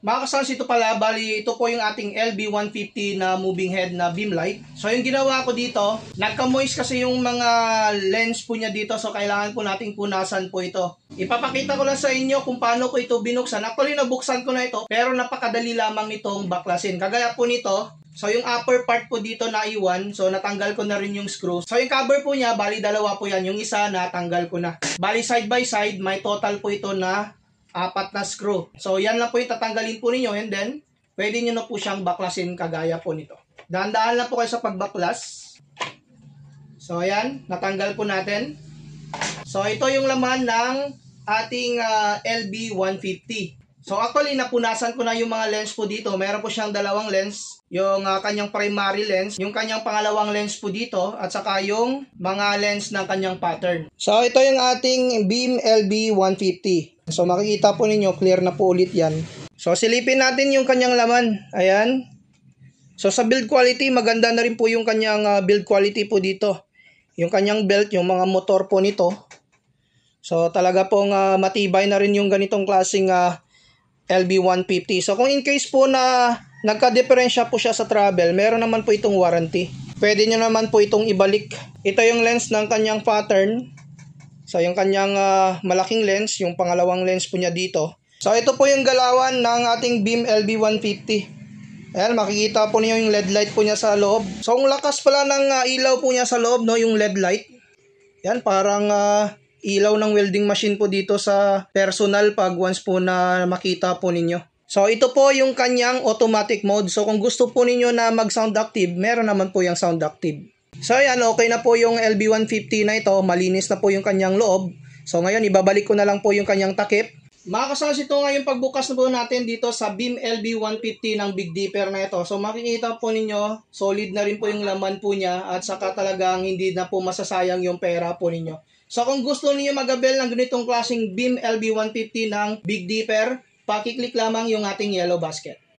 Mga kasans, ito pala, bali ito po yung ating LB150 na moving head na beam light. So yung ginawa ko dito, nagka-moist kasi yung mga lens po niya dito, so kailangan po nating punasan po ito. Ipapakita ko lang sa inyo kung paano ko ito binuksan. Actually nabuksan ko na ito, pero napakadali lamang nitong baklasin. Kagaya po nito, so yung upper part po dito na iwan, so natanggal ko na rin yung screw. So yung cover po niya, bali dalawa po yan, yung isa natanggal ko na. Bali side by side, may total po ito na 4 na screw. So yan lang po yung tatanggalin po ninyo, and then pwede nyo na po siyang baklasin kagaya po nito. Dahan-dahan lang po kayo sa pagbaklas. So ayan, natanggal po natin. So ito yung laman ng ating LB150. So actually napunasan ko na yung mga lens po dito. Meron po siyang dalawang lens, yung kanyang primary lens, yung kanyang pangalawang lens po dito, at saka yung mga lens ng kanyang pattern. So ito yung ating Beam LB150. So makikita po ninyo, clear na po ulit yan. So silipin natin yung kanyang laman. Ayan. So sa build quality, maganda na rin po yung kanyang build quality po dito. Yung kanyang belt, yung mga motor po nito. So talaga pong matibay na rin yung ganitong klaseng LB150. So kung in case po na nagka-diferensya po siya sa travel, meron naman po itong warranty. Pwede nyo naman po itong ibalik. Ito yung lens ng kanyang pattern. So yung kanyang malaking lens, yung pangalawang lens po niya dito. So ito po yung galawan ng ating Beam LB150. Ayan, makikita po niyo yung LED light po niya sa loob. So ang lakas pala ng ilaw po niya sa loob, no, yung LED light. Yan, parang ilaw ng welding machine po dito sa personal pag once po na makita po ninyo. So ito po yung kanyang automatic mode. So kung gusto po ninyo na mag sound active, meron naman po yung sound active. So ayan, okay na po yung LB150 na ito. Malinis na po yung kanyang loob. So ngayon, ibabalik ko na lang po yung kanyang takip. Mga kasans, ito ngayon pagbukas na po natin dito sa Beam LB150 ng Big Dipper na ito. So makikita po ninyo, solid na rin po yung laman po niya, at saka talagang hindi na po masasayang yung pera po ninyo. So kung gusto niyo mag-avail ng ganitong klaseng Beam LB150 ng Big Dipper, pakiclick lamang yung ating yellow basket.